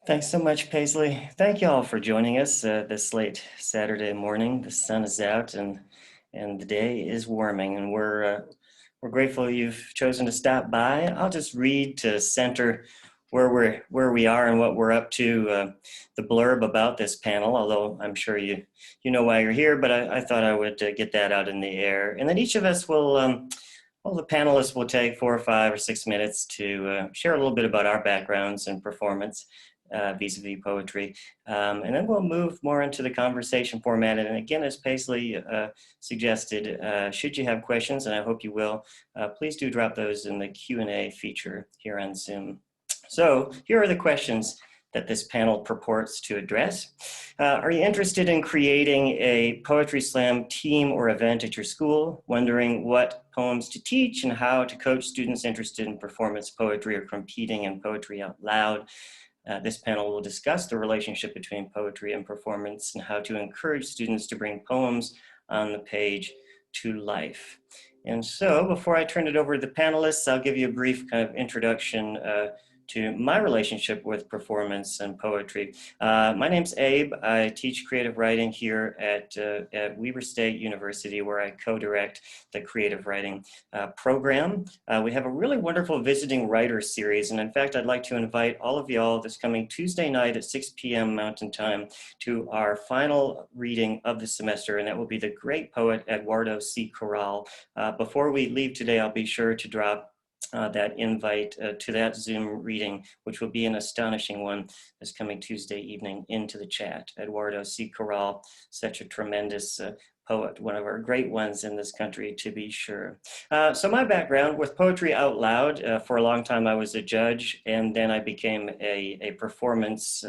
Thanks so much, Paisley. Thank you all for joining us this late Saturday morning. The sun is out and the day is warming, and we're grateful you've chosen to stop by. I'll just read to center where we are and what we're up to. The blurb about this panel, although I'm sure you know why you're here, but I thought I would get that out in the air, and then each of us will. Well, the panelists will take 4 or 5 or 6 minutes to share a little bit about our backgrounds and performance vis-a-vis poetry. And then we'll move more into the conversation format. And again, as Paisley suggested, should you have questions, and I hope you will, please do drop those in the Q&A feature here on Zoom. So here are the questions that this panel purports to address. Are you interested in creating a poetry slam team or event at your school, wondering what poems to teach and how to coach students interested in performance poetry or competing in poetry out loud? This panel will discuss the relationship between poetry and performance and how to encourage students to bring poems on the page to life. And so before I turn it over to the panelists, I'll give you a brief kind of introduction to my relationship with performance and poetry. My name's Abe. I teach creative writing here at Weber State University, where I co-direct the creative writing program. We have a really wonderful visiting writers series, and in fact, I'd like to invite all of y'all this coming Tuesday night at 6 p.m. Mountain Time to our final reading of the semester, and that will be the great poet Eduardo C. Corral. Before we leave today, I'll be sure to drop that invite to that Zoom reading, which will be an astonishing one this coming Tuesday evening, into the chat. Eduardo C. Corral, such a tremendous poet, one of our great ones in this country, to be sure. So my background with poetry out loud, for a long time I was a judge, and then I became a performance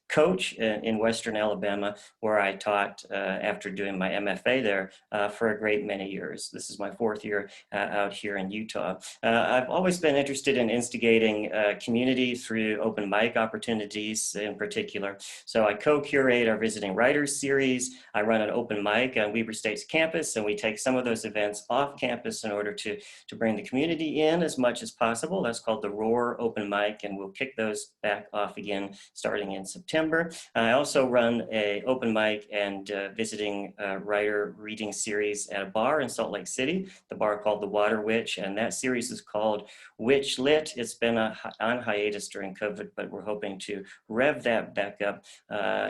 coach in Western Alabama, where I taught after doing my MFA there for a great many years. This is my 4th year out here in Utah. I've always been interested in instigating community through open mic opportunities in particular. So I co-curate our Visiting Writers series. I run an open mic on Weber State's campus, and we take some of those events off campus in order to bring the community in as much as possible. That's called the Roar Open Mic, and we'll kick those back off again starting in September. I also run a open mic and visiting writer reading series at a bar in Salt Lake City, the bar called the Water Witch, and that series is called Witch Lit. It's been on hiatus during COVID, but we're hoping to rev that back up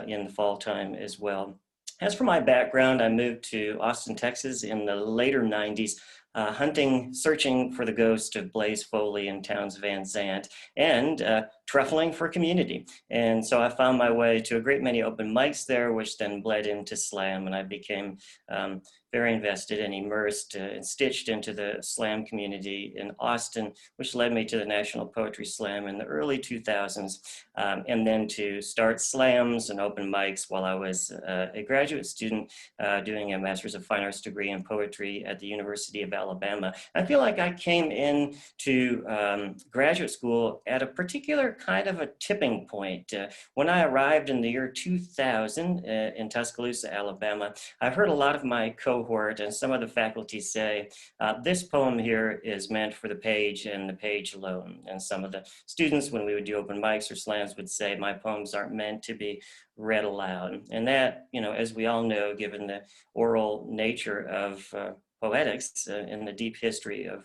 in the fall time as well. As for my background, I moved to Austin, Texas in the later 90s, hunting, searching for the ghost of Blaze Foley and Townes Van Zandt, and truffling for community. And so I found my way to a great many open mics there, which then bled into slam, and I became very invested and immersed and stitched into the slam community in Austin, which led me to the National Poetry Slam in the early 2000s, and then to start slams and open mics while I was a graduate student doing a Master's of Fine Arts degree in poetry at the University of Alabama. I feel like I came into graduate school at a particular kind of a tipping point. When I arrived in the year 2000 in Tuscaloosa, Alabama, I've heard a lot of my cohort and some of the faculty say, this poem here is meant for the page and the page alone. And some of the students, when we would do open mics or slams, would say, my poems aren't meant to be read aloud. And that, you know, as we all know, given the oral nature of poetics in the deep history of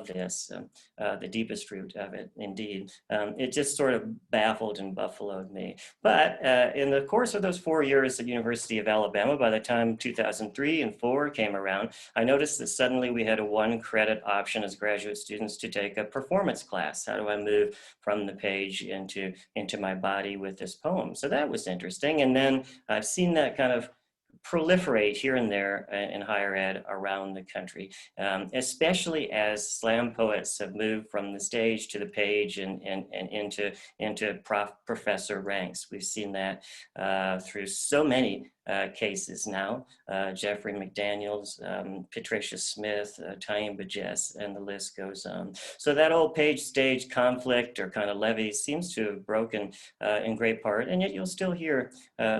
this, the deepest root of it, indeed. It just sort of baffled and buffaloed me. But in the course of those 4 years at University of Alabama, by the time 2003 and 4 came around, I noticed that suddenly we had a 1-credit option as graduate students to take a performance class. How do I move from the page into my body with this poem? So that was interesting. And then I've seen that kind of proliferate here and there in higher ed around the country, especially as slam poets have moved from the stage to the page and into professor ranks. We've seen that through so many cases now, Jeffrey McDaniels, Patricia Smith, Taim Bajess, and the list goes on. So that old page-stage conflict or kind of levee seems to have broken in great part, and yet you'll still hear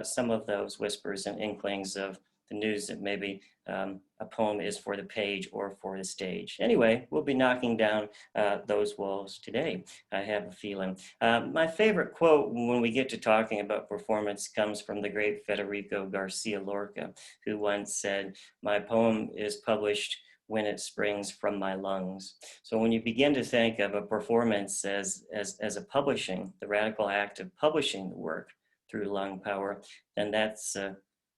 some of those whispers and inklings of the news that maybe a poem is for the page or for the stage. Anyway, we'll be knocking down those walls today, I have a feeling. My favorite quote when we get to talking about performance comes from the great Federico Garcia Lorca, who once said, "My poem is published when it springs from my lungs." So when you begin to think of a performance as a publishing, the radical act of publishing the work through lung power, then that's,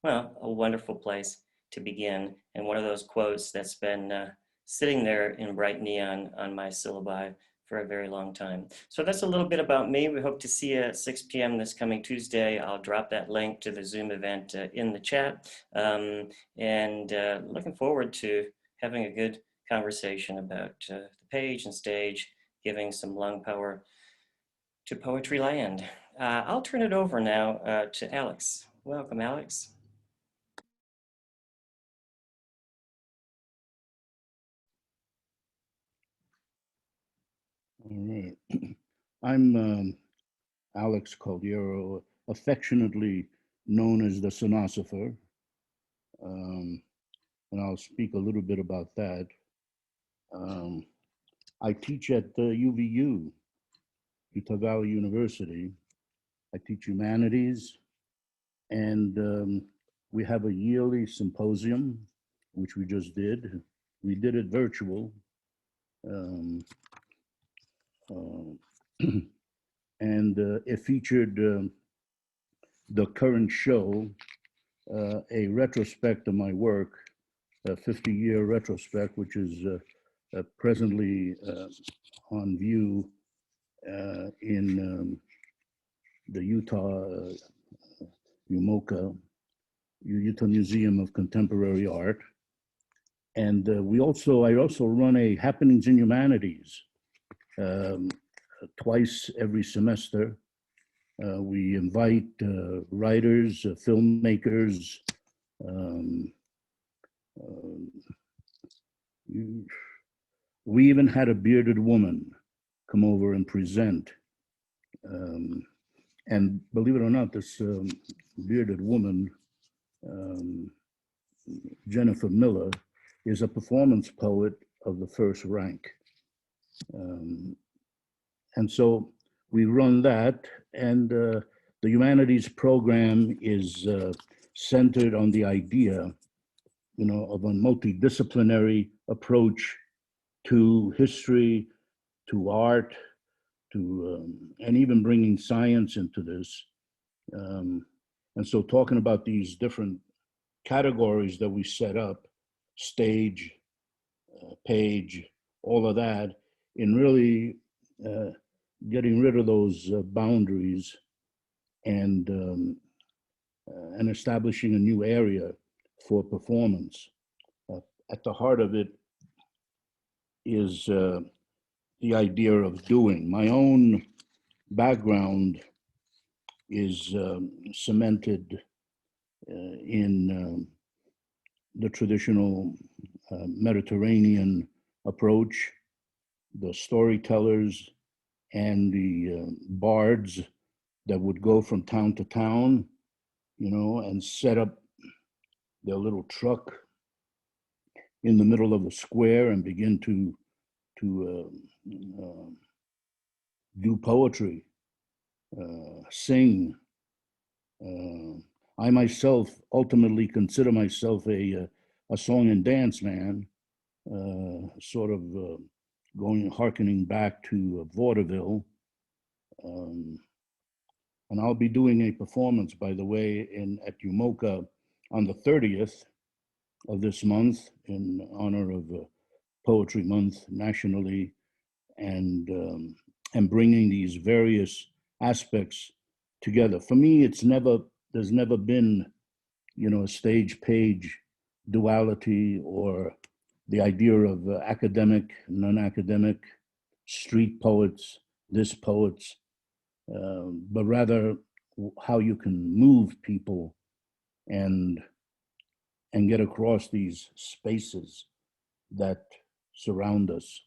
well, a wonderful place to begin. And one of those quotes that's been sitting there in bright neon on my syllabi for a very long time. So that's a little bit about me. We hope to see you at 6 p.m. this coming Tuesday. I'll drop that link to the Zoom event in the chat. And looking forward to having a good conversation about the page and stage, giving some lung power to poetry land. I'll turn it over now to Alex. Welcome, Alex. All right. I'm Alex Caldiero, affectionately known as the Sonosopher, and I'll speak a little bit about that. Um, I teach at the UVU, Utah Valley University. I teach humanities, and we have a yearly symposium, which we just did. We did it virtual. Um, uh, and it featured the current show, a retrospect of my work, a 50-year retrospect, which is presently on view in the Utah Museum of Contemporary Art. And I also run a Happenings in Humanities twice every semester. We invite writers, filmmakers, um, we even had a bearded woman come over and present. And believe it or not, this bearded woman, um, Jennifer Miller, is a performance poet of the first rank. And so we run that, and the humanities program is centered on the idea, of a multidisciplinary approach to history, to art, and even bringing science into this. And so talking about these different categories that we set up, stage, page, all of that, in really getting rid of those boundaries and establishing a new area for performance. At the heart of it is the idea of doing. My own background is cemented in the traditional Mediterranean approach, the storytellers and the bards that would go from town to town, and set up their little truck in the middle of the square and begin to do poetry, sing. I myself ultimately consider myself a song and dance man, sort of hearkening back to vaudeville. And I'll be doing a performance, by the way, at UMOCA on the 30th of this month in honor of Poetry Month nationally, and bringing these various aspects together. For me, there's never been, a stage page duality or the idea of academic, non-academic, street poets, this poets, but rather how you can move people and get across these spaces that surround us.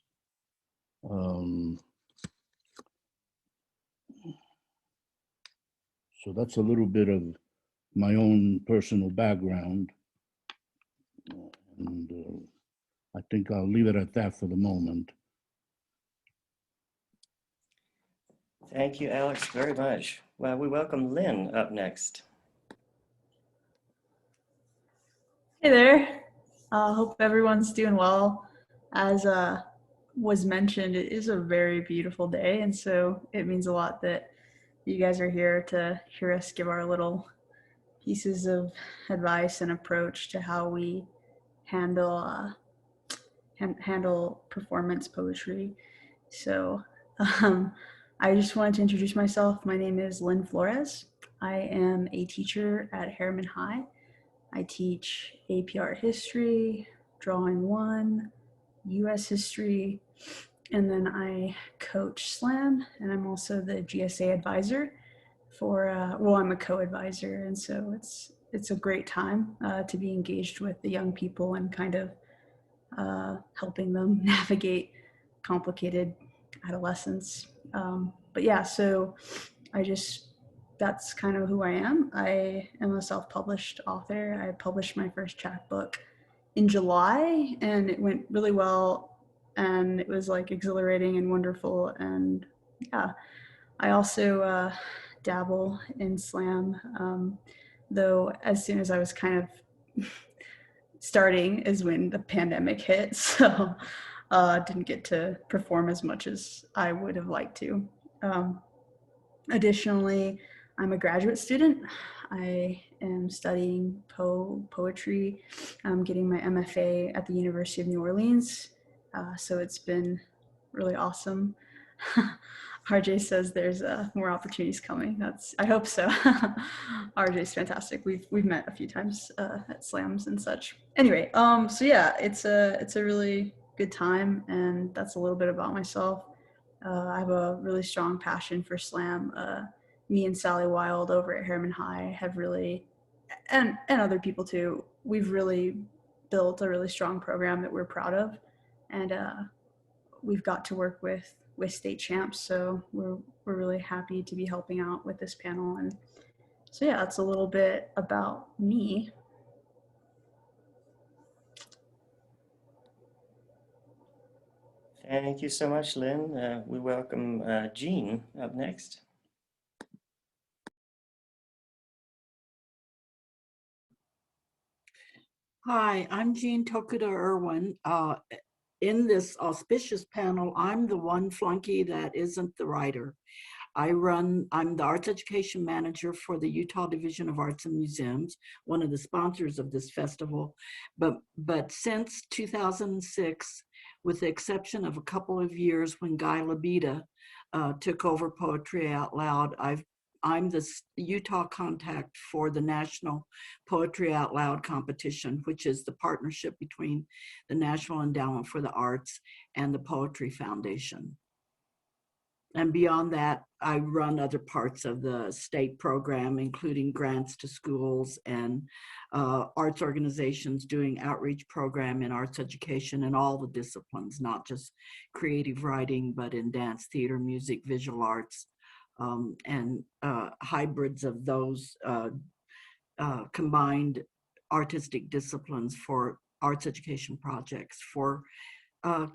So that's a little bit of my own personal background. And I think I'll leave it at that for the moment. Thank you, Alex, very much. Well, we welcome Lynn up next. Hey there. Hope everyone's doing well. As was mentioned, it is a very beautiful day, and so it means a lot that you guys are here to hear us give our little pieces of advice and approach to how we handle handle performance poetry. So I just wanted to introduce myself. My name is Lin Flores. I am a teacher at Harriman High. I teach AP Art History, Drawing 1, US History, and then I coach slam, and I'm also the GSA advisor for, well, I'm a co-advisor, and so it's a great time to be engaged with the young people and kind of helping them navigate complicated adolescence. But yeah, so that's kind of who I am. I am a self-published author. I published my first chapbook in July, and it went really well, and it was like exhilarating and wonderful. And yeah, I also dabble in slam, though as soon as I was kind of starting is when the pandemic hit, so didn't get to perform as much as I would have liked to. Additionally, I'm a graduate student. I am studying poetry. I'm getting my MFA at the University of New Orleans, so it's been really awesome. RJ says there's more opportunities coming. I hope so. RJ's fantastic. We've met a few times at slams and such. Anyway, so yeah, it's a really good time, and that's a little bit about myself. I have a really strong passion for slam. Me and Sally Wild over at Harriman High have really, and other people too, we've really built a really strong program that we're proud of, and we've got to work with state champs, so we're really happy to be helping out with this panel. And so yeah, that's a little bit about me. Thank you so much, Lynn. We welcome Jean up next. Hi, I'm Jean Tokuda Irwin. In this auspicious panel, I'm the one flunky that isn't the writer. I'm the arts education manager for the Utah Division of Arts and Museums, one of the sponsors of this festival. But since 2006, with the exception of a couple of years when Guy Labita took over Poetry Out Loud, I'm the Utah contact for the National Poetry Out Loud competition, which is the partnership between the National Endowment for the Arts and the Poetry Foundation. And beyond that, I run other parts of the state program, including grants to schools and arts organizations doing outreach program in arts education in all the disciplines, not just creative writing, but in dance, theater, music, visual arts, and hybrids of those combined artistic disciplines for arts education projects for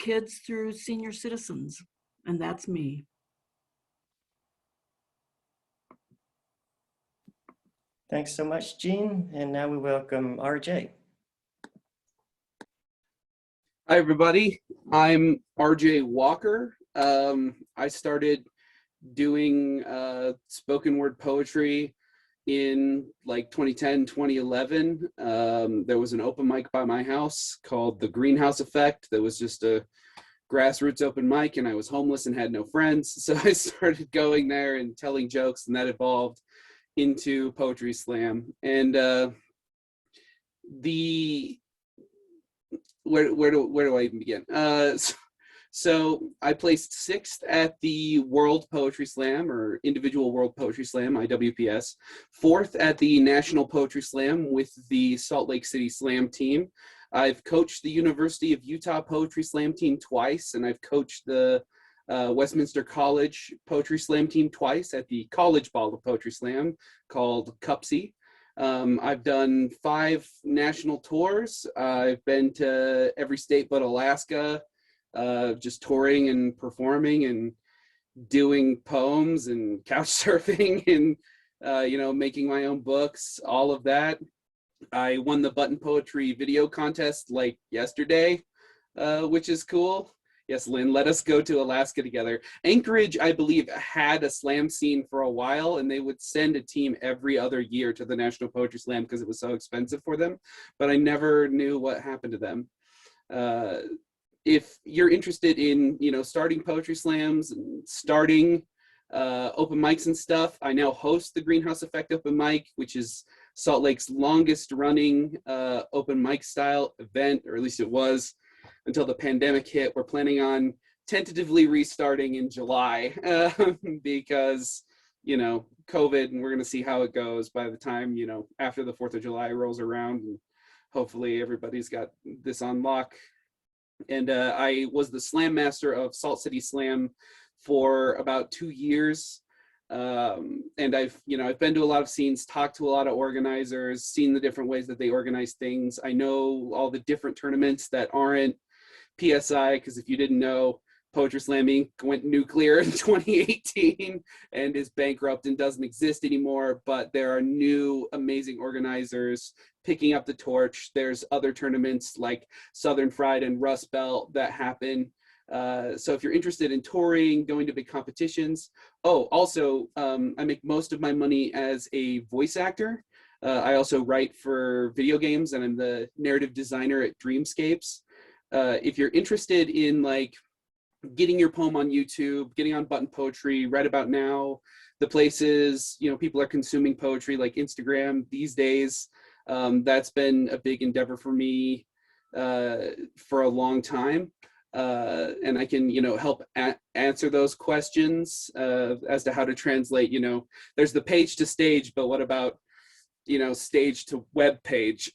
kids through senior citizens. And that's me. Thanks so much, Jean. And now we welcome RJ. Hi, everybody. I'm RJ Walker. I started doing spoken word poetry in like 2010, 2011. There was an open mic by my house called The Greenhouse Effect. That was just a grassroots open mic, and I was homeless and had no friends. So I started going there and telling jokes, and that evolved into Poetry Slam. And where do I even begin? So I placed 6th at the World Poetry Slam, or Individual World Poetry Slam, IWPS, 4th at the National Poetry Slam with the Salt Lake City Slam team. I've coached the University of Utah Poetry Slam team twice, and I've coached the Westminster College Poetry Slam team twice at the College Ball of Poetry Slam called CUPSI. I've done 5 national tours. I've been to every state but Alaska, just touring and performing and doing poems and couch surfing and, making my own books, all of that. I won the Button Poetry video contest like yesterday, which is cool. Yes, Lynn, let us go to Alaska together. Anchorage, I believe, had a slam scene for a while, and they would send a team every other year to the National Poetry Slam because it was so expensive for them, but I never knew what happened to them. If you're interested in, starting poetry slams and starting open mics and stuff, I now host the Greenhouse Effect open mic, which is Salt Lake's longest running open mic style event, or at least it was until the pandemic hit. We're planning on tentatively restarting in July because, COVID, and we're going to see how it goes by the time, after the 4th of July rolls around, and hopefully everybody's got this on lock. And I was the slam master of Salt City Slam for about 2 years. And I've been to a lot of scenes, talked to a lot of organizers, seen the different ways that they organize things. I know all the different tournaments that aren't PSI, because if you didn't know, Poetry Slam Inc. went nuclear in 2018 and is bankrupt and doesn't exist anymore, but there are new amazing organizers picking up the torch. There's other tournaments like Southern Fried and Rust Belt that happen. So if you're interested in touring, going to big competitions. Also, I make most of my money as a voice actor. I also write for video games, and I'm the narrative designer at Dreamscapes. If you're interested in getting your poem on YouTube, getting on Button Poetry, right about now, the places, people are consuming poetry like Instagram these days. That's been a big endeavor for me for a long time. And I can, help answer those questions as to how to translate, there's the page to stage, but what about, stage to web page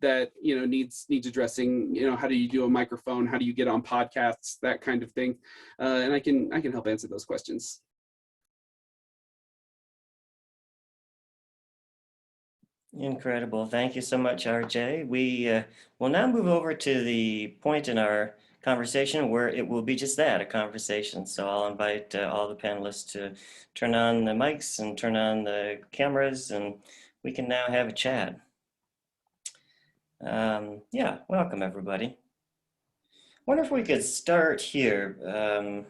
that needs addressing. How do you do a microphone? How do you get on podcasts? That kind of thing. And I can help answer those questions. Incredible. Thank you so much, RJ. We will now move over to the point in our conversation where it will be just that, a conversation. So I'll invite all the panelists to turn on the mics and turn on the cameras, and we can now have a chat. Welcome everybody. I wonder if we could start here.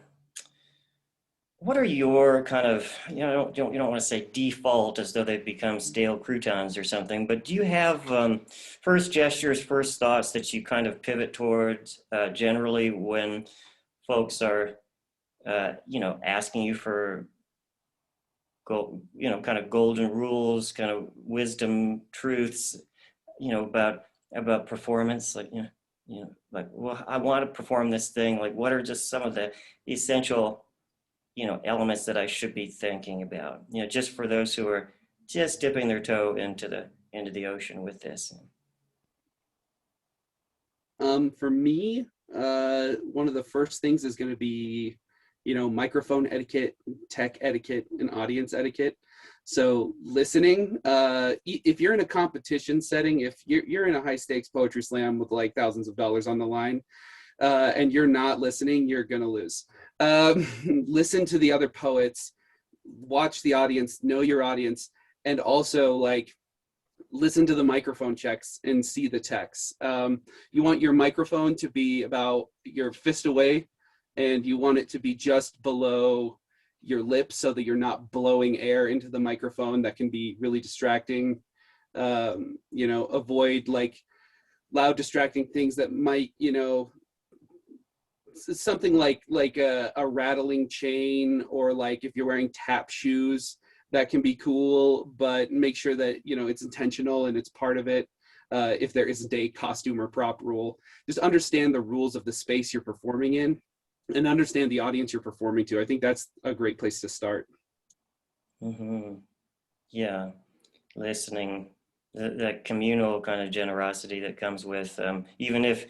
What are your kind of, you don't want to say default as though they've become stale croutons or something, but do you have first gestures, first thoughts that you kind of pivot towards generally when folks are, asking you for, kind of golden rules, kind of wisdom, truths, about performance, well, I want to perform this thing. What are just some of the essential elements that I should be thinking about, just for those who are just dipping their toe into the ocean with this? For me, one of the first things is going to be, microphone etiquette, tech etiquette, and audience etiquette. So listening, if you're in a competition setting, if you're in a high stakes poetry slam with thousands of dollars on the line, and you're not listening, you're gonna lose. Listen to the other poets, watch the audience, know your audience, and also listen to the microphone checks and see the text. You want your microphone to be about your fist away, and you want it to be just below your lips so that you're not blowing air into the microphone. That can be really distracting. Avoid loud distracting things that might, something like a rattling chain, or if you're wearing tap shoes, that can be cool, but make sure that it's intentional and it's part of it. If there isn't a costume or prop rule, just understand the rules of the space you're performing in and understand the audience you're performing to. I think that's a great place to start. Mm-hmm. Yeah, listening, the communal kind of generosity that comes with, even if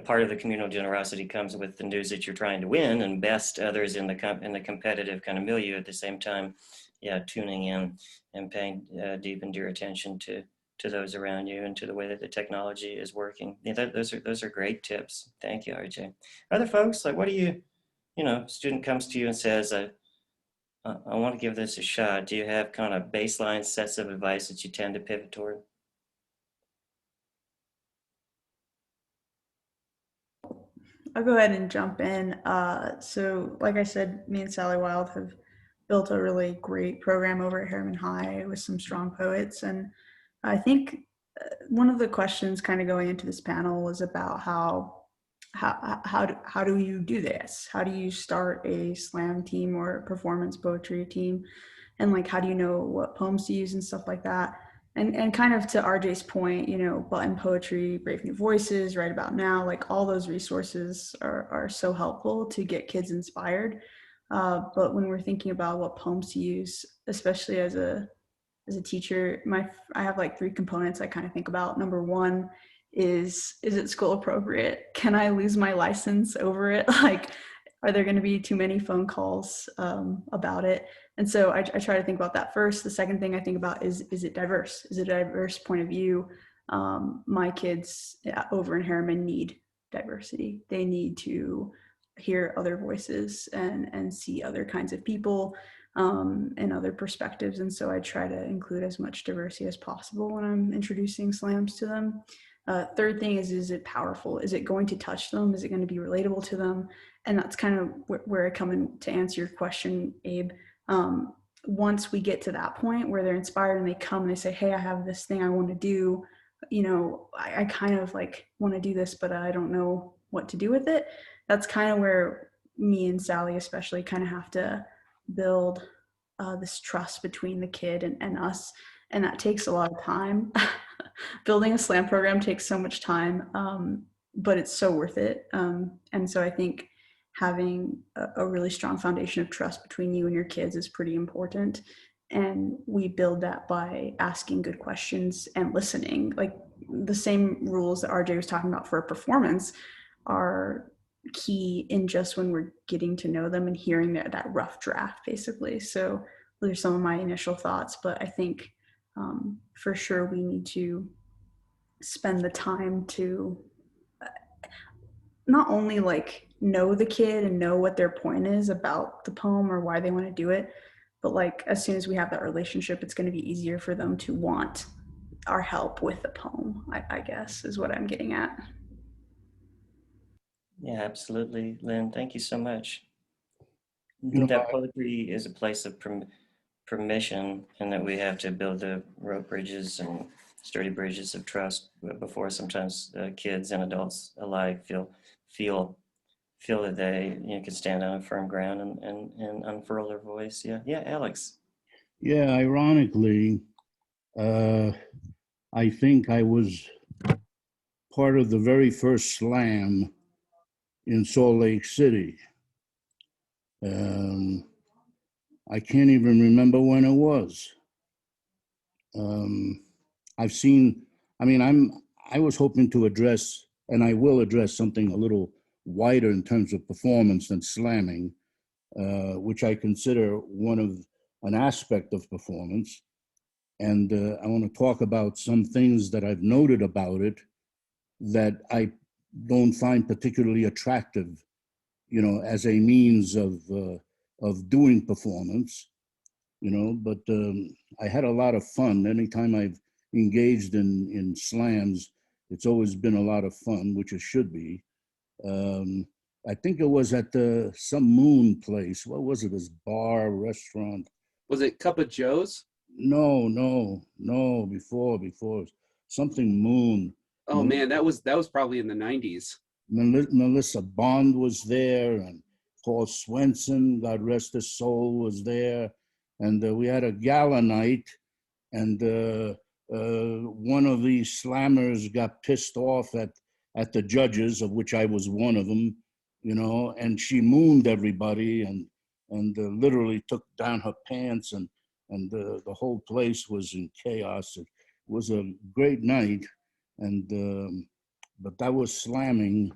part of the communal generosity comes with the news that you're trying to win and best others in the competitive kind of milieu at the same time. yeah, tuning in and paying deepened your attention to those around you and to the way that the technology is working. Yeah, those are great tips. Thank you, RJ. Other folks, like, what do student comes to you and says, I want to give this a shot. Do you have kind of baseline sets of advice that you tend to pivot toward? I'll go ahead and jump in. So like I said, me and Sally Wild have built a really great program over at Harriman High with some strong poets. And I think one of the questions kind of going into this panel was about how do you do this? How do you start a slam team or a performance poetry team? And like, how do you know what poems to use and stuff like that? And kind of to RJ's point, Button Poetry, Brave New Voices, Right About Now, like all those resources are so helpful to get kids inspired. But when we're thinking about what poems to use, especially as a teacher, I have like 3 components I kind of think about. Number 1 is it school appropriate? Can I lose my license over it? Like, are there going to be too many phone calls about it? And so I try to think about that first. The second thing I think about is it diverse? Is it a diverse point of view? My kids over in Harriman need diversity. They need to hear other voices and see other kinds of people and other perspectives. And so I try to include as much diversity as possible when I'm introducing slams to them. Third thing is it powerful? Is it going to touch them? Is it going to be relatable to them? And that's kind of where I come in to answer your question, Abe. Once we get to that point where they're inspired and they come and they say, hey, I have this thing I want to do, I kind of like want to do this, but I don't know what to do with it. That's kind of where me and Sally especially kind of have to build this trust between the kid and us. And that takes a lot of time. Building a slam program takes so much time, but it's so worth it. And so I think having a really strong foundation of trust between you and your kids is pretty important. And we build that by asking good questions and listening. Like the same rules that RJ was talking about for a performance are key in just when we're getting to know them and hearing that rough draft, basically. So those are some of my initial thoughts, but I think for sure we need to spend the time to not only like know the kid and know what their point is about the poem or why they want to do it, but like as soon as we have that relationship, it's going to be easier for them to want our help with the poem, I guess is what I'm getting at. Yeah, absolutely, Lynn. Thank you so much. You know, That poetry is a place of permission, and that we have to build the rope bridges and sturdy bridges of trust before sometimes kids and adults alike feel that they can stand on firm ground and unfurl their voice. Yeah, Alex. yeah, ironically, I think I was part of the very first slam in Salt Lake City. I can't even remember when it was. I've seen, I mean, I was hoping to address, and I will address something a little wider in terms of performance than slamming, which I consider an aspect of performance. And I want to talk about some things that I've noted about it that I don't find particularly attractive, as a means of doing performance, but I had a lot of fun. Anytime I've engaged in slams, it's always been a lot of fun, which it should be. I think it was at some Moon place. What was it? This bar, restaurant? Was it Cup of Joe's? No, before something Moon. Oh man, that was probably in the 90s. Melissa Bond was there, and Paul Swenson, God rest his soul, was there. And we had a gala night, and one of these slammers got pissed off at the judges, of which I was one of them, and she mooned everybody and literally took down her pants, and the whole place was in chaos. It was a great night, and but that was slamming,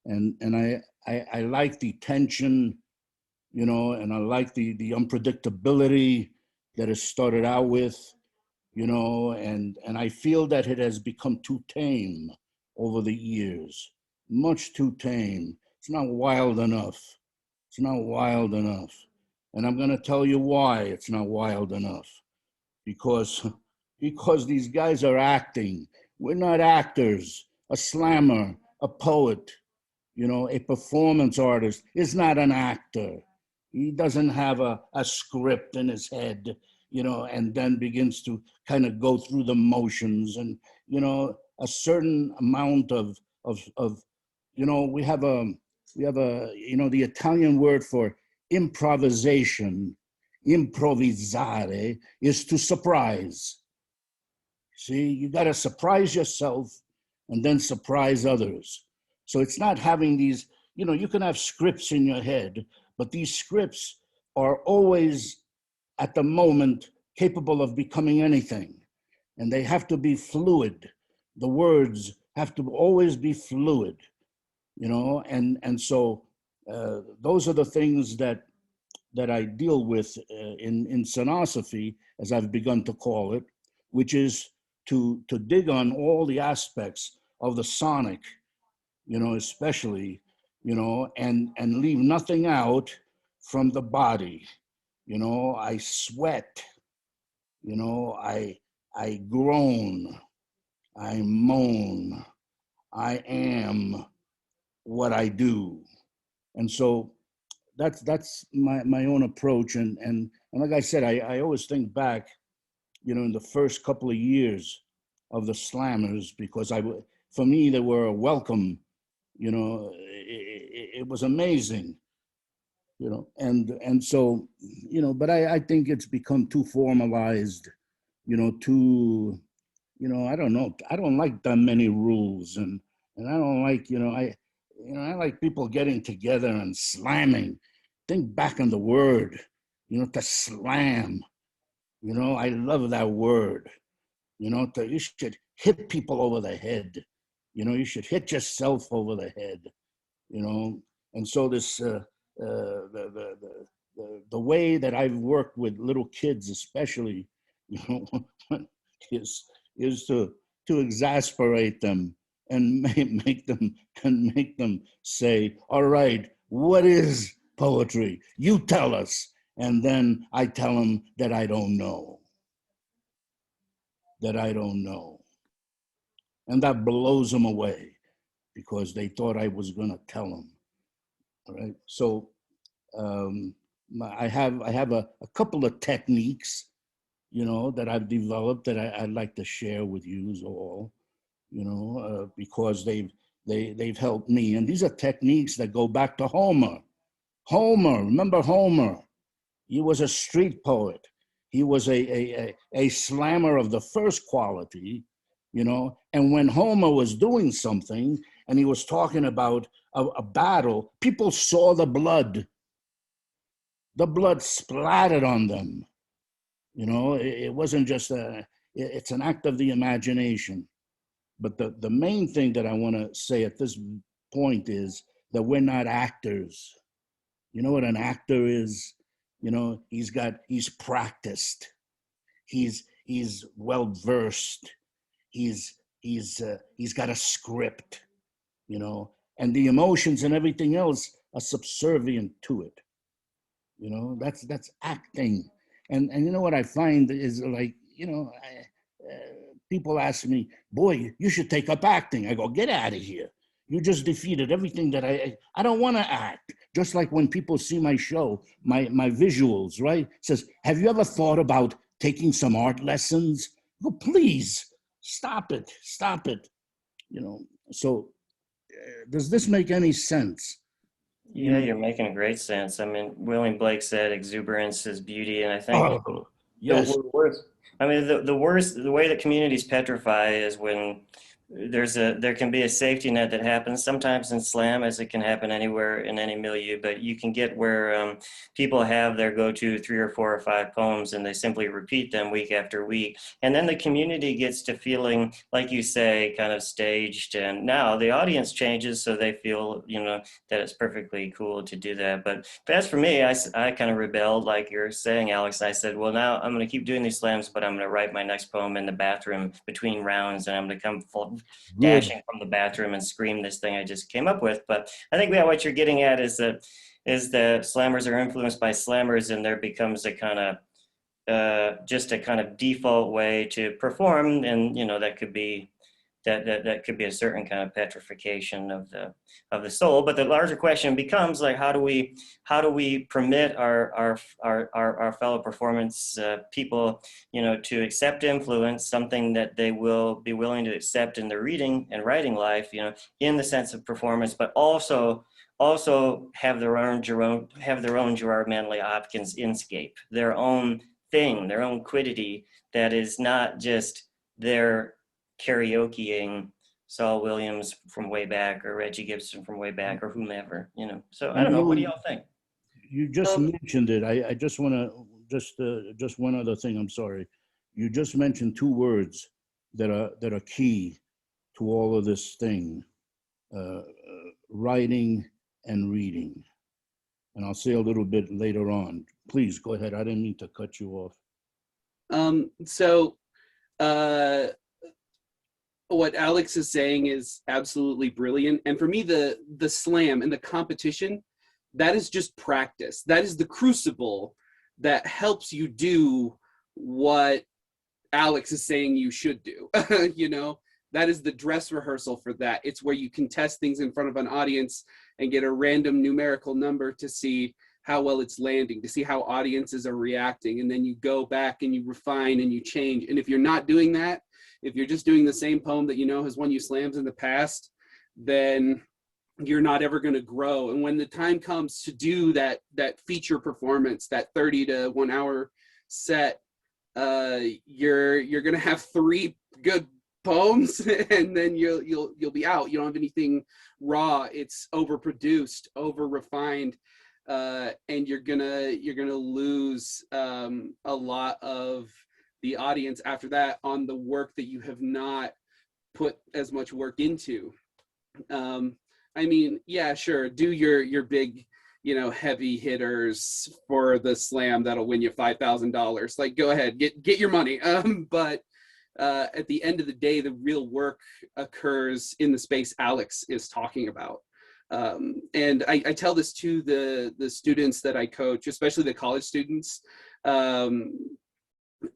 and I like the tension, and I like the unpredictability, that it started out with, you know, and I feel that it has become too tame over the years, much too tame. It's not wild enough. It's not wild enough. And I'm going to tell you why it's not wild enough. Because these guys are acting. We're not actors. A slammer, a poet, you know, a performance artist is not an actor. He doesn't have a script in his head, you know, and then begins to kind of go through the motions and, you know, a certain amount of you know, we have a, you know, the Italian word for improvisation, improvvisare, is to surprise. See, you got to surprise yourself and then surprise others. So it's not having these, you know, you can have scripts in your head, but these scripts are always at the moment capable of becoming anything. And they have to be fluid. The words have to always be fluid, you know, and so those are the things that I deal with in sonosophy, as I've begun to call it, which is to dig on all the aspects of the sonic, you know, especially, you know, and leave nothing out from the body. You know, I sweat, you know, I groan, I moan, I am what I do. And so that's my own approach. And like I said, I always think back, you know, in the first couple of years of the Slammers, because for me, they were a welcome, you know, it was amazing, you know, and so, you know, but I think it's become too formalized, you know, too, you know, I don't know, I don't like that many rules, and I don't like, you know, I like people getting together and slamming. Think back on the word, you know, to slam, you know, I love that word. You know, you should hit people over the head. You know, you should hit yourself over the head. You know, and so this the way that I've worked with little kids, especially, you know, is to exasperate them and make them say, "All right, what is poetry? You tell us." And then I tell them that I don't know. That I don't know. And that blows them away because they thought I was going to tell them. All right. So um, I have a couple of techniques, you know, that I've developed that I'd like to share with you all, you know, because they've helped me. And these are techniques that go back to Homer. Homer, remember Homer? He was a street poet. He was a slammer of the first quality, you know. And when Homer was doing something and he was talking about a battle, people saw the blood. The blood splattered on them. You know, it wasn't just it's an act of the imagination. But the main thing that I want to say at this point is that we're not actors. You know what an actor is? You know, he's practiced. He's well versed. He's got a script, you know, and the emotions and everything else are subservient to it. You know, that's acting. And you know what I find is, like, you know, people ask me, "Boy, you should take up acting." I go, "Get out of here. You just defeated everything that I don't want to act." Just like when people see my show, my visuals, right? It says, "Have you ever thought about taking some art lessons?" I go, "Please, stop it. Stop it." You know, so does this make any sense? You Yeah, know, you're making great sense. I mean, William Blake said exuberance is beauty, and I think oh, the yes. worst. I mean, the worst, the way that communities petrify is when there can be a safety net that happens sometimes in slam, as it can happen anywhere in any milieu, but you can get where people have their go-to 3 or 4 or 5 poems and they simply repeat them week after week. And then the community gets to feeling, like you say, kind of staged. And now the audience changes, so they feel, that it's perfectly cool to do that. But as for me, I kind of rebelled, like you're saying, Alex. I said, well, now I'm going to keep doing these slams, but I'm going to write my next poem in the bathroom between rounds, and I'm going to come full Good. dashing from the bathroom and scream this thing I just came up with. But I think what you're getting at is that slammers are influenced by slammers, and there becomes a kind of just a kind of default way to perform, and that could be that could be a certain kind of petrification of the soul. But the larger question becomes, like, how do we permit our fellow performance people, to accept influence, something that they will be willing to accept in their reading and writing life, in the sense of performance, but also have their own Gerard Manley Hopkins inscape, their own thing, their own quiddity that is not just their karaokeing Saul Williams from way back, or Reggie Gibson from way back, or whomever, So I don't know. What do y'all think? You just mentioned it. I just want to just one other thing. I'm sorry. You just mentioned 2 words that are key to all of this thing: writing and reading. And I'll say a little bit later on. Please go ahead. I didn't mean to cut you off. What Alex is saying is absolutely brilliant. And for me, the slam and the competition, that is just practice. That is the crucible that helps you do what Alex is saying you should do. That is the dress rehearsal for that. It's where you can test things in front of an audience and get a random numerical number to see how well it's landing, to see how audiences are reacting. And then you go back and you refine and you change. And if you're not doing that, if you're just doing the same poem that has won you slams in the past, then you're not ever going to grow. And when the time comes to do that feature performance, that 30 to 1 hour set, you're going to have 3 good poems, and then you'll be out. You don't have anything raw. It's overproduced, over refined, and you're gonna lose a lot of the audience after that on the work that you have not put as much work into. Yeah, sure, do your big, heavy hitters for the slam that'll win you $5,000. Like, go ahead, get your money. But at the end of the day, the real work occurs in the space Alex is talking about. And I tell this to the students that I coach, especially the college students.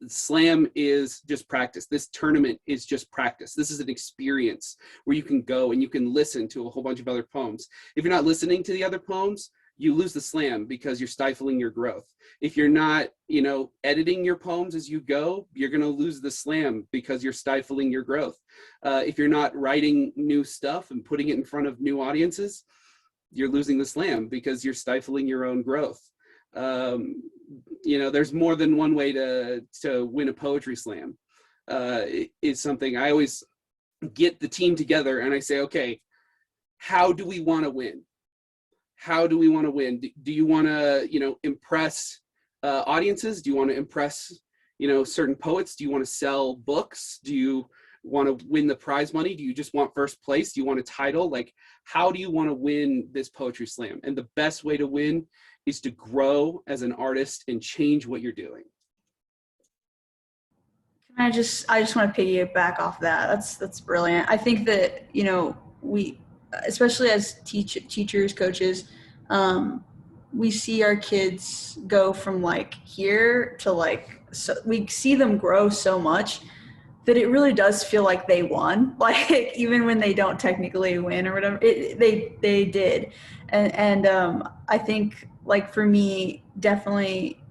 Slam is just practice. This tournament is just practice. This is an experience where you can go and you can listen to a whole bunch of other poems. If you're not listening to the other poems, you lose the slam because you're stifling your growth. If you're not, editing your poems as you go, you're going to lose the slam because you're stifling your growth. If you're not writing new stuff and putting it in front of new audiences, you're losing the slam because you're stifling your own growth. There's more than one way to win a poetry slam. It's something I always get the team together and I say, okay, how do we want to win? How do we want to win? Do you want to, impress audiences? Do you want to impress, certain poets? Do you want to sell books? Do you want to win the prize money? Do you just want first place? Do you want a title? Like, how do you want to win this poetry slam? And the best way to win is to grow as an artist and change what you're doing. I just want to piggyback off that. That's brilliant. I think that, we, especially as teachers, coaches, we see our kids go from like here to so we see them grow so much that it really does feel like they won, like even when they don't technically win or whatever, they did. And I think, like, for me, definitely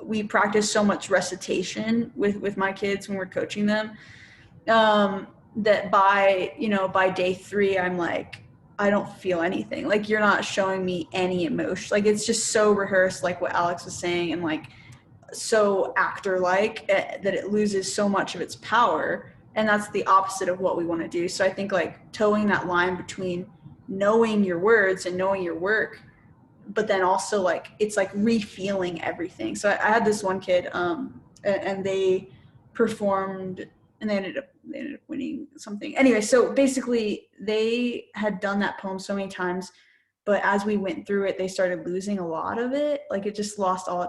we practice so much recitation with my kids when we're coaching them, that by day 3, I'm like, I don't feel anything. Like, you're not showing me any emotion. Like, it's just so rehearsed, like what Alex was saying, and like so actor-like, that it loses so much of its power And that's the opposite of what we want to do. So I think like towing that line between knowing your words and knowing your work, but then also like it's like refeeling everything. So I had this one kid, and they performed, and they ended up winning something. Anyway, so basically they had done that poem so many times, but as we went through it, they started losing a lot of it. Like it just lost all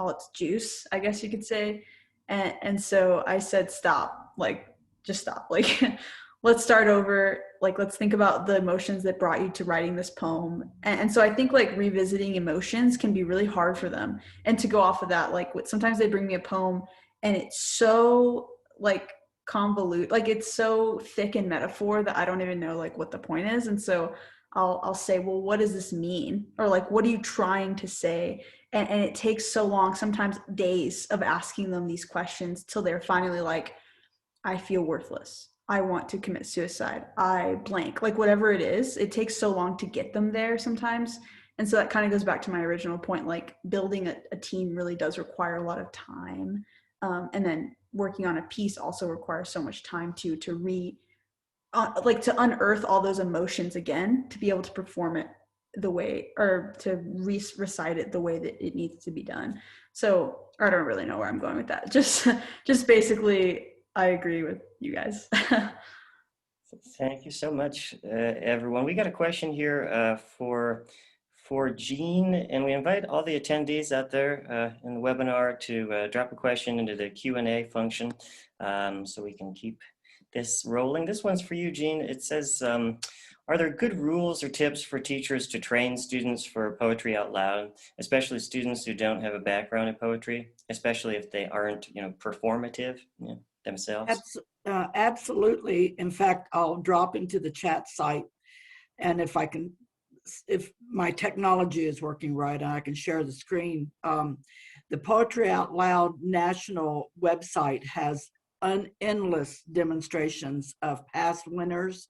its juice, I guess you could say. And so I said, stop, like just stop, like let's start over. Like, let's think about the emotions that brought you to writing this poem. And so I think like revisiting emotions can be really hard for them. And to go off of that, like sometimes they bring me a poem and it's so like convolute, like it's so thick in metaphor that I don't even know like what the point is. And so I'll say, well, what does this mean? Or like, what are you trying to say? And it takes so long, sometimes days of asking them these questions till they're finally like, I feel worthless. I want to commit suicide. I blank, like whatever it is. It takes so long to get them there sometimes. And so that kind of goes back to my original point, like building a team really does require a lot of time. And then working on a piece also requires so much time too, to to unearth all those emotions again, to be able to perform it the way, or to recite it the way that it needs to be done. So I don't really know where I'm going with that. Just basically, I agree with you guys. Thank you so much, everyone. We got a question here for Jean, and we invite all the attendees out there in the webinar to drop a question into the Q&A function, so we can keep this rolling. This one's for you, Jean. It says, are there good rules or tips for teachers to train students for poetry out loud, especially students who don't have a background in poetry, especially if they aren't, performative, themselves? Absolutely. In fact, I'll drop into the chat site, and if my technology is working right and I can share the screen, the Poetry Out Loud National website has endless demonstrations of past winners,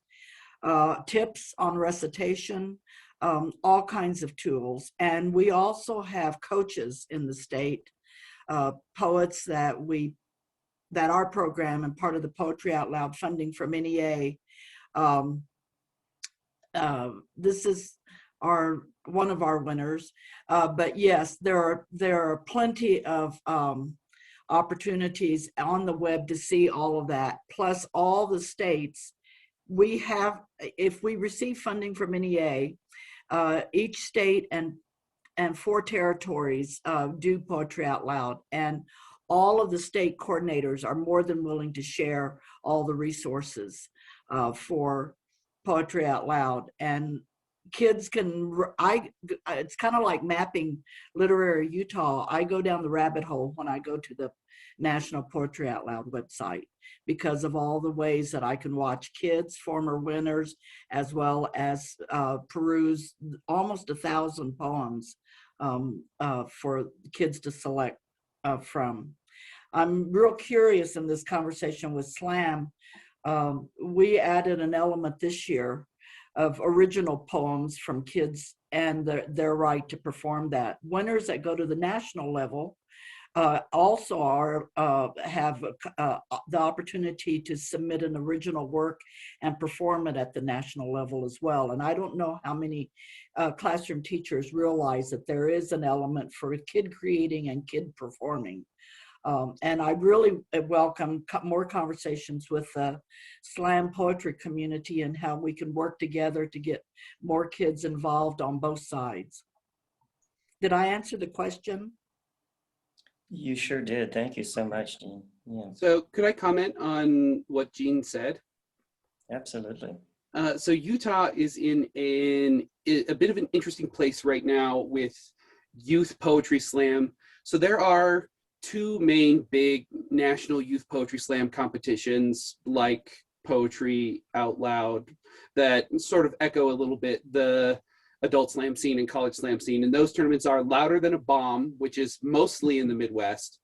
tips on recitation, all kinds of tools. And we also have coaches in the state, poets that our program and part of the Poetry Out Loud funding from NEA. This is one of our winners. But yes, there are plenty of opportunities on the web to see all of that. Plus all the states, if we receive funding from NEA, each state and 4 territories do Poetry Out Loud. And all of the state coordinators are more than willing to share all the resources for Poetry Out Loud. And kids it's kind of like mapping Literary Utah. I go down the rabbit hole when I go to the National Poetry Out Loud website because of all the ways that I can watch kids, former winners, as well as peruse almost 1,000 poems for kids to select from. I'm real curious in this conversation with Slam. We added an element this year of original poems from kids and their right to perform that. Winners that go to the national level also have the opportunity to submit an original work and perform it at the national level as well. And I don't know how many classroom teachers realize that there is an element for kid creating and kid performing. And I really welcome more conversations with the slam poetry community and how we can work together to get more kids involved on both sides. Did I answer the question? You sure did. Thank you so much, Jean. Yeah, So could I comment on what Jean said? absolutely. So Utah is in a bit of an interesting place right now with youth poetry slam. So there are 2 main big national youth poetry slam competitions, like Poetry Out Loud, that sort of echo a little bit the adult slam scene and college slam scene. And those tournaments are Louder Than a Bomb, which is mostly in the Midwest,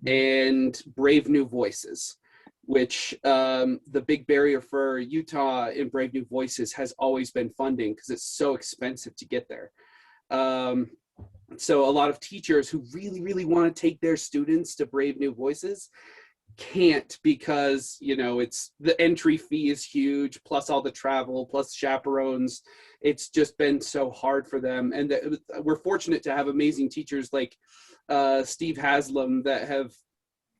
and Brave New Voices, which the big barrier for Utah in Brave New Voices has always been funding because it's so expensive to get there. So a lot of teachers who really, really want to take their students to Brave New Voices can't because, you know, it's the entry fee is huge, plus all the travel, plus chaperones. It's just been so hard for them. And we're fortunate to have amazing teachers like Steve Haslam that have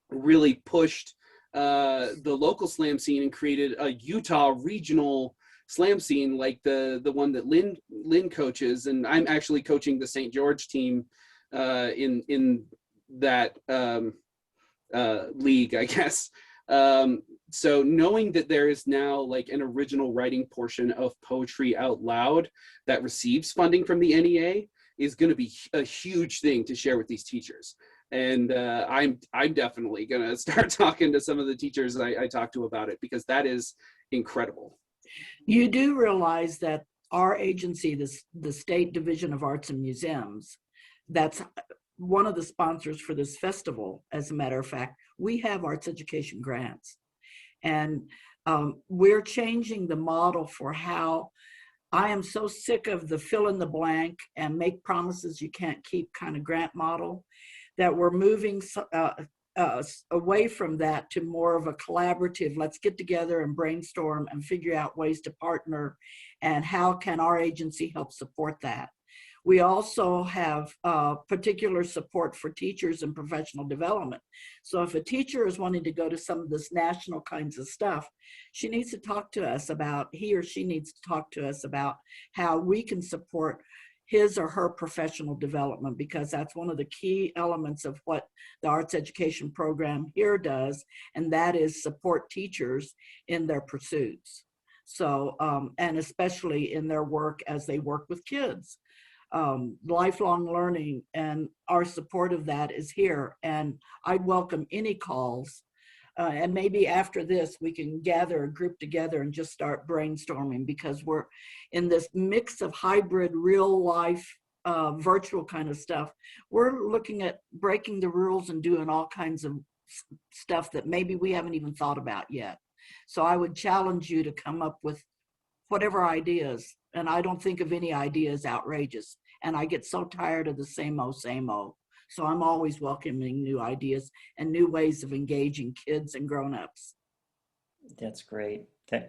really pushed the local slam scene and created a Utah regional slam scene like the one that Lin coaches. And I'm actually coaching the St. George team in that league, I guess. So knowing that there is now like an original writing portion of Poetry Out Loud that receives funding from the NEA is going to be a huge thing to share with these teachers. And I'm definitely going to start talking to some of the teachers I talk to about it, because that is incredible. You do realize that our agency, the State Division of Arts and Museums, that's one of the sponsors for this festival. As a matter of fact, we have arts education grants, and we're changing the model for how. I am so sick of the fill in the blank and make promises you can't keep kind of grant model, that we're moving away from that to more of a collaborative, let's get together and brainstorm and figure out ways to partner, and how can our agency help support that. We also have particular support for teachers and professional development. So if a teacher is wanting to go to some of this national kinds of stuff, she needs to talk to us about, he or she needs to talk to us about how we can support his or her professional development, because that's one of the key elements of what the arts education program here does, and that is support teachers in their pursuits. So, and especially in their work as they work with kids. Lifelong learning, and our support of that is here. And I'd welcome any calls. And maybe after this, we can gather a group together and just start brainstorming, because we're in this mix of hybrid, real life, virtual kind of stuff. We're looking at breaking the rules and doing all kinds of stuff that maybe we haven't even thought about yet. So I would challenge you to come up with whatever ideas. And I don't think of any ideas outrageous. And I get so tired of the same old, same old. So I'm always welcoming new ideas and new ways of engaging kids and grown-ups. That's great.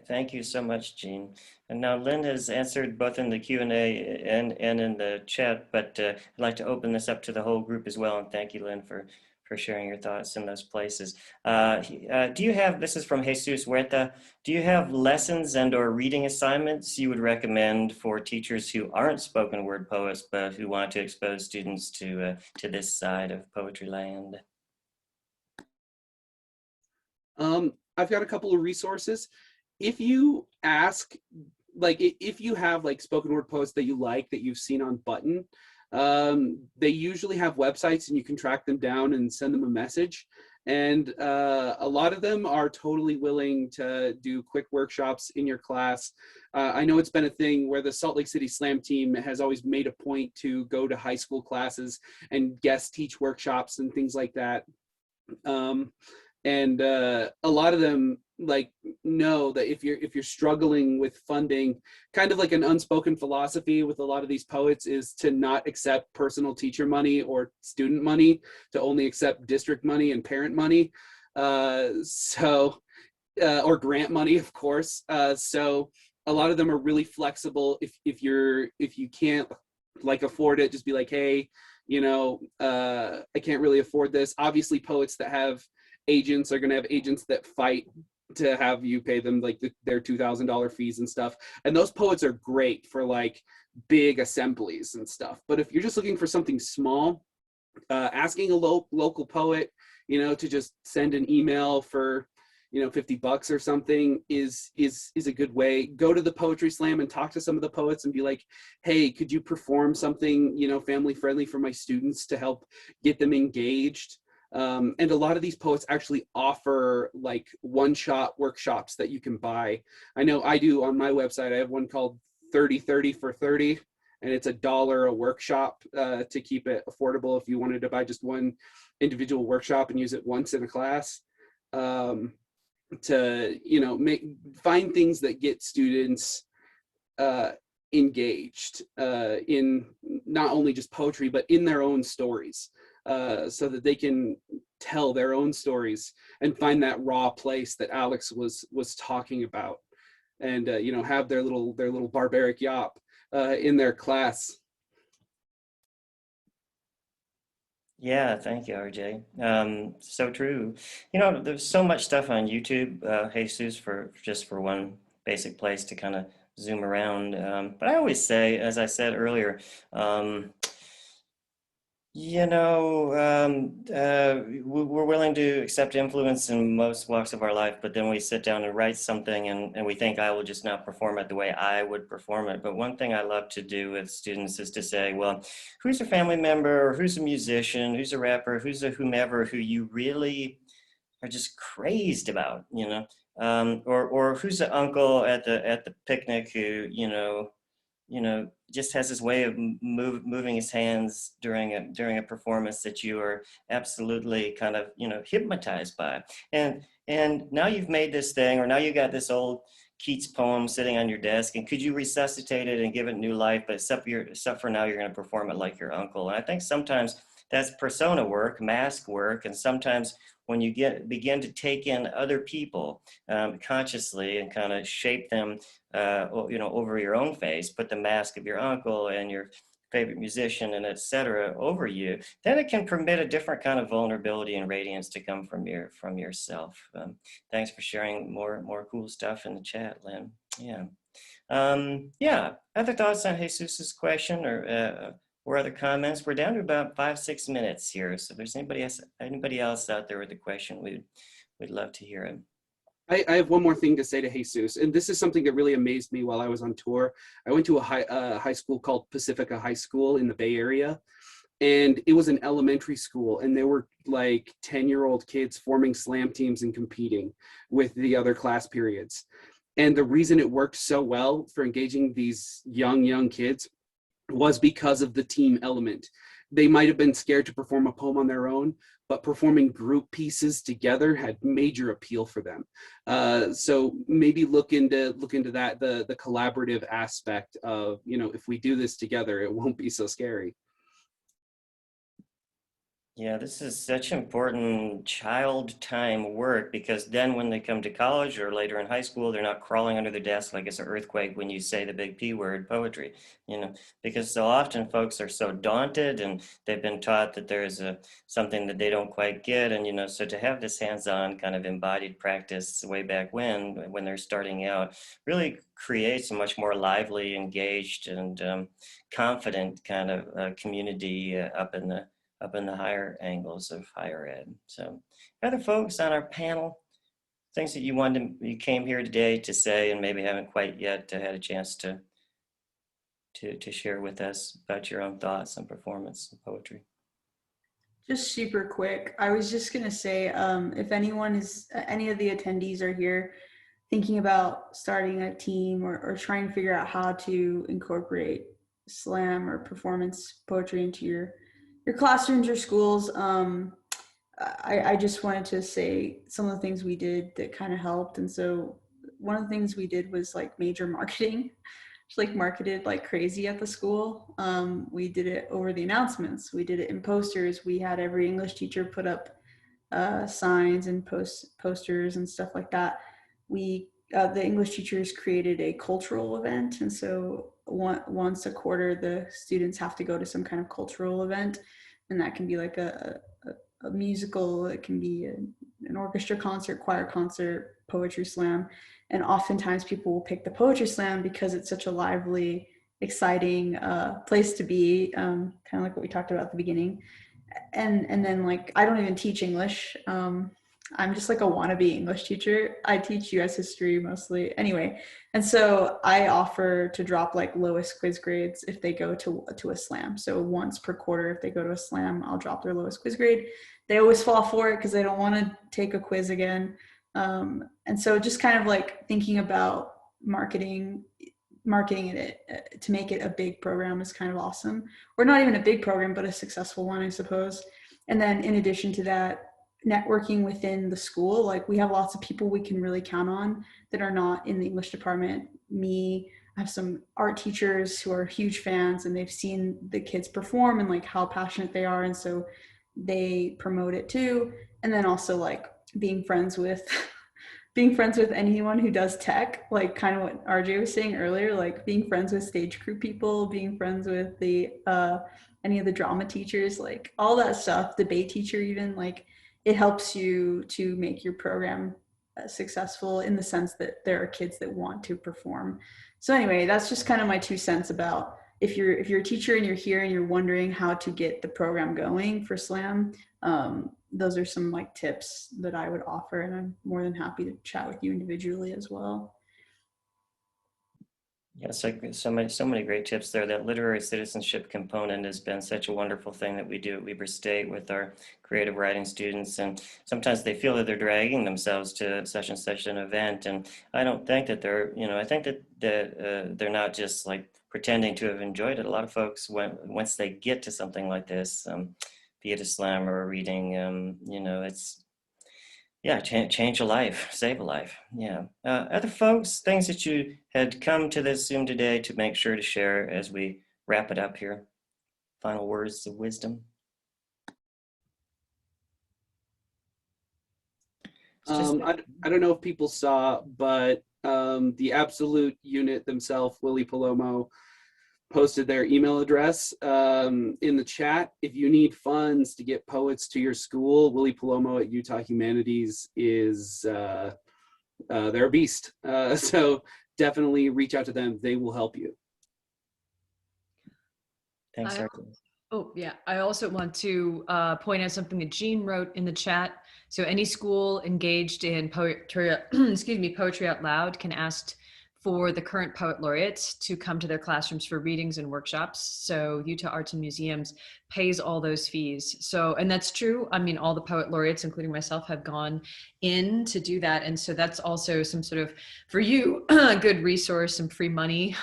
Thank you so much, Jean. And now Lynn has answered both in the Q&A and in the chat, but I'd like to open this up to the whole group as well. And thank you, Lynn, for sharing your thoughts in those places. Do you have, this is from Jesus Huerta, do you have lessons and or reading assignments you would recommend for teachers who aren't spoken word poets, but who want to expose students to this side of poetry land? I've got a couple of resources. If you ask, like, if you have like spoken word poets that you like, that you've seen on Button, they usually have websites and you can track them down and send them a message. And a lot of them are totally willing to do quick workshops in your class. I know it's been a thing where the Salt Lake City Slam team has always made a point to go to high school classes and guest teach workshops and things like that. And a lot of them like know that if you're struggling with funding, kind of like an unspoken philosophy with a lot of these poets is to not accept personal teacher money or student money, to only accept district money and parent money, or grant money, of course. So a lot of them are really flexible. If you can't like afford it, just be like, hey, you know, I can't really afford this. Obviously, poets that have agents are going to have agents that fight to have you pay them like their $2,000 fees and stuff. And those poets are great for like big assemblies and stuff. But if you're just looking for something small, asking a local poet, you know, to just send an email for, you know, $50 or something is a good way. Go to the Poetry Slam and talk to some of the poets and be like, hey, could you perform something, you know, family friendly for my students to help get them engaged? And a lot of these poets actually offer like one-shot workshops that you can buy. I know I do on my website. I have one called 30/30 for 30, and it's $1 a workshop to keep it affordable if you wanted to buy just one individual workshop and use it once in a class. To, you know, find things that get students engaged in not only just poetry, but in their own stories. So that they can tell their own stories and find that raw place that Alex was talking about, and you know, have their little barbaric yop in their class. Yeah, thank you, RJ. So true. You know, there's so much stuff on YouTube, Jesus, for just for one basic place to kind of zoom around. But I always say, as I said earlier, um, you know, we're willing to accept influence in most walks of our life, but then we sit down and write something and we think I will just not perform it the way I would perform it. But one thing I love to do with students is to say, well, who's a family member, or who's a musician, who's a rapper, who's a whomever who you really are just crazed about, you know? Or who's the uncle at the picnic who, just has this way of moving his hands during a performance that you are absolutely kind of, hypnotized by. And now you've made this thing, or now you got this old Keats poem sitting on your desk, and could you resuscitate it and give it new life? But except for now, you're going to perform it like your uncle. And I think sometimes that's persona work, mask work, and sometimes when you begin to take in other people consciously and kind of shape them, over your own face, put the mask of your uncle and your favorite musician and etc. over you, then it can permit a different kind of vulnerability and radiance to come from yourself. Thanks for sharing more cool stuff in the chat, Lynn. Yeah. Yeah. Other thoughts on Jesus's question or other comments? We're down to about 5-6 minutes here. So if there's anybody else out there with a question, we'd love to hear it. I have one more thing to say to Jesus, and this is something that really amazed me while I was on tour. I went to a high school called Pacifica High School in the Bay Area, and it was an elementary school, and there were like 10-year-old kids forming slam teams and competing with the other class periods. And the reason it worked so well for engaging these young kids was because of the team element. They might have been scared to perform a poem on their own, but performing group pieces together had major appeal for them. So maybe look into that, the collaborative aspect of, if we do this together, it won't be so scary. Yeah, this is such important child time work, because then when they come to college or later in high school, they're not crawling under the desk like it's an earthquake when you say the big P word, poetry, because so often folks are so daunted and they've been taught that there's something that they don't quite get. And, so to have this hands-on kind of embodied practice way back when they're starting out really creates a much more lively, engaged, and confident kind of community up in the higher angles of higher ed. So other folks on our panel, things that you came here today to say and maybe haven't quite yet had a chance to share with us about your own thoughts on performance and poetry. Just super quick, I was just gonna say, if any of the attendees are here thinking about starting a team or trying to figure out how to incorporate slam or performance poetry into your classrooms or schools, I just wanted to say some of the things we did that kind of helped. And so one of the things we did was like major marketing, just like marketed like crazy at the school. We did it over the announcements. We did it in posters. We had every English teacher put up signs and posters and stuff like that. The English teachers created a cultural event. And so once a quarter, the students have to go to some kind of cultural event. And that can be like a musical, it can be an orchestra concert, choir concert, poetry slam. And oftentimes people will pick the poetry slam because it's such a lively, exciting place to be, kind of like what we talked about at the beginning. And then like, I don't even teach English. I'm just like a wannabe English teacher. I teach US history mostly anyway. And so I offer to drop like lowest quiz grades if they go to a slam. So once per quarter, if they go to a slam, I'll drop their lowest quiz grade. They always fall for it because they don't want to take a quiz again. And so just kind of like thinking about marketing it to make it a big program is kind of awesome. Or not even a big program, but a successful one, I suppose. And then in addition to that, networking within the school, like we have lots of people we can really count on that are not in the English department. I have some art teachers who are huge fans and they've seen the kids perform and like how passionate they are. And so they promote it too. And then also like being friends with being friends with anyone who does tech, like kind of what RJ was saying earlier, like being friends with stage crew people, being friends with the any of the drama teachers, like all that stuff, debate teacher even, like it helps you to make your program successful in the sense that there are kids that want to perform. So anyway, that's just kind of my 2 cents about if you're a teacher and you're here and you're wondering how to get the program going for slam. Those are some like tips that I would offer, and I'm more than happy to chat with you individually as well. Yeah, so many great tips there. That literary citizenship component has been such a wonderful thing that we do at Weber State with our creative writing students, and sometimes they feel that they're dragging themselves to such and such an event, and I don't think that they're, I think that they're not just like pretending to have enjoyed it. A lot of folks, once they get to something like this, be it a slam or a reading, it's yeah, change a life, save a life. Yeah. Other folks, things that you had come to this Zoom today to make sure to share as we wrap it up here. Final words of wisdom. I don't know if people saw, but the Absolute unit themselves, Willie Palomo, posted their email address in the chat. If you need funds to get poets to your school, Willie Palomo at Utah Humanities is they're a beast. So definitely reach out to them. They will help you. Thanks, Sarah. Oh, yeah. I also want to point out something that Jean wrote in the chat. So any school engaged in poetry, poetry out loud can ask for the current Poet Laureates to come to their classrooms for readings and workshops. So Utah Arts and Museums pays all those fees. So, and that's true. I mean, all the Poet Laureates, including myself, have gone in to do that. And so that's also some sort of, for you, a good resource, some free money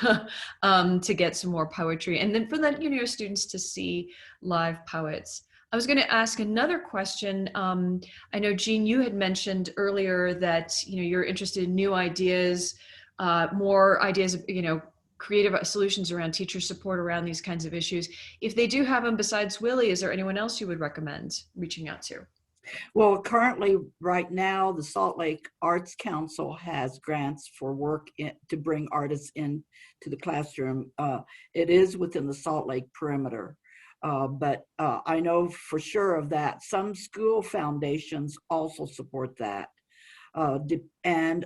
to get some more poetry. And then for the your students to see live poets. I was going to ask another question. I know, Jean, you had mentioned earlier that you're interested in new ideas, more ideas of creative solutions around teacher support around these kinds of issues. If they do have them besides Willie, is there anyone else you would recommend reaching out to? Well, currently, right now, the Salt Lake Arts Council has grants for work to bring artists in to the classroom. It is within the Salt Lake perimeter, but I know for sure of that. Some school foundations also support that. And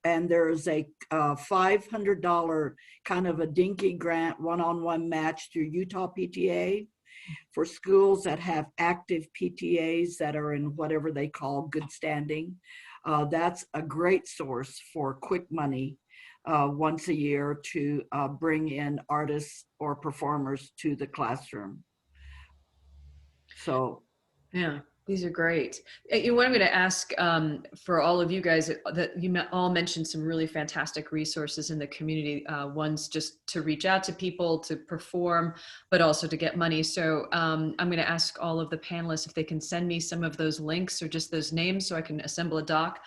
there's a $500 kind of a dinky grant one-on-one match through Utah PTA for schools that have active PTAs that are in whatever they call good standing. That's a great source for quick money once a year to bring in artists or performers to the classroom. So yeah, these are great. What I'm going to ask for all of you guys, that you all mentioned some really fantastic resources in the community. One's just to reach out to people to perform, but also to get money. So I'm going to ask all of the panelists if they can send me some of those links or just those names so I can assemble a doc.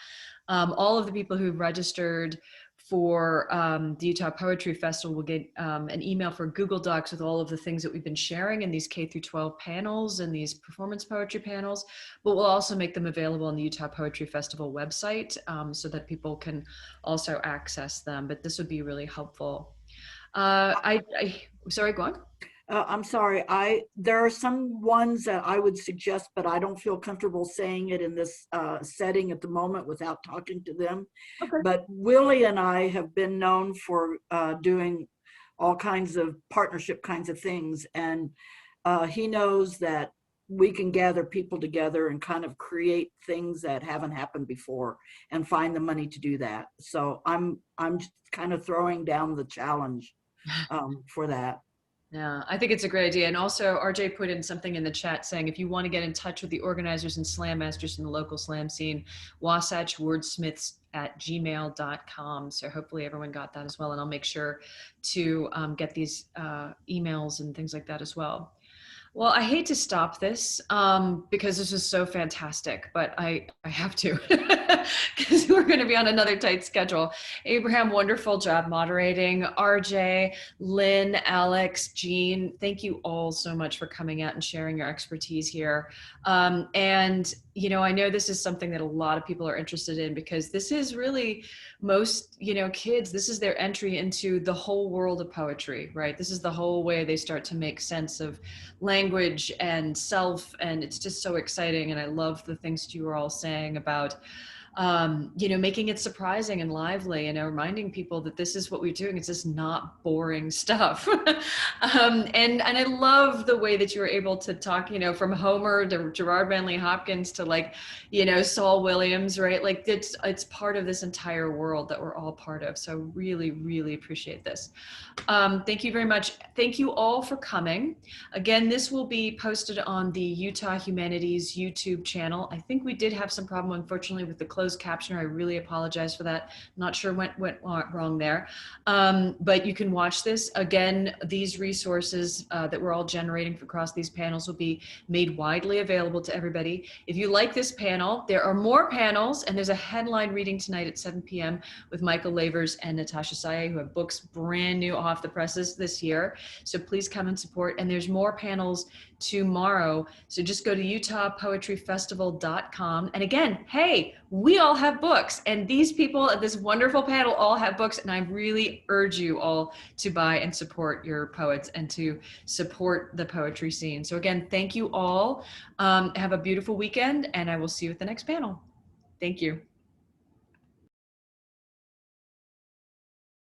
All of the people who've registered for the Utah Poetry Festival will get an email for Google Docs with all of the things that we've been sharing in these K through 12 panels and these performance poetry panels, but we'll also make them available on the Utah Poetry Festival website so that people can also access them, but this would be really helpful. Sorry, go on. I'm sorry, there are some ones that I would suggest, but I don't feel comfortable saying it in this setting at the moment without talking to them. Okay. But Willie and I have been known for doing all kinds of partnership kinds of things. And he knows that we can gather people together and kind of create things that haven't happened before and find the money to do that. So I'm just kind of throwing down the challenge for that. Yeah, I think it's a great idea. And also RJ put in something in the chat saying, if you want to get in touch with the organizers and slam masters in the local slam scene, wasatchwordsmiths@gmail.com. So hopefully everyone got that as well. And I'll make sure to get these emails and things like that as well. Well, I hate to stop this because this is so fantastic, but I have to because we're going to be on another tight schedule. Abraham, wonderful job moderating. RJ, Lynn, Alex, Jean, thank you all so much for coming out and sharing your expertise here. And, you know, I know this is something that a lot of people are interested in because this is really most, you know, kids, this is their entry into the whole world of poetry, right? This is the whole way they start to make sense of language and self, and it's just so exciting. And I love the things that you were all saying about you know, making it surprising and lively, and reminding people that this is what we're doing. It's just not boring stuff. And I love the way that you were able to talk, you know, from Homer to Gerard Manley Hopkins to, like, you know, Saul Williams, right? Like it's part of this entire world that we're all part of. So really, really appreciate this. Thank you very much. Thank you all for coming. Again, this will be posted on the Utah Humanities YouTube channel. I think we did have some problem, unfortunately, with the closed captioner. I really apologize for that. Not sure what went wrong there. But you can watch this. Again, these resources that we're all generating across these panels will be made widely available to everybody. If you like this panel, there are more panels, and there's a headline reading tonight at 7 p.m. with Michael Lavers and Natasha Saye, who have books brand new off the presses this year. So please come and support. And there's more panels tomorrow. So just go to utahpoetryfestival.com. And again, hey, we all have books, and these people at this wonderful panel all have books. And I really urge you all to buy and support your poets and to support the poetry scene. So again, thank you all. Have a beautiful weekend, and I will see you at the next panel. Thank you.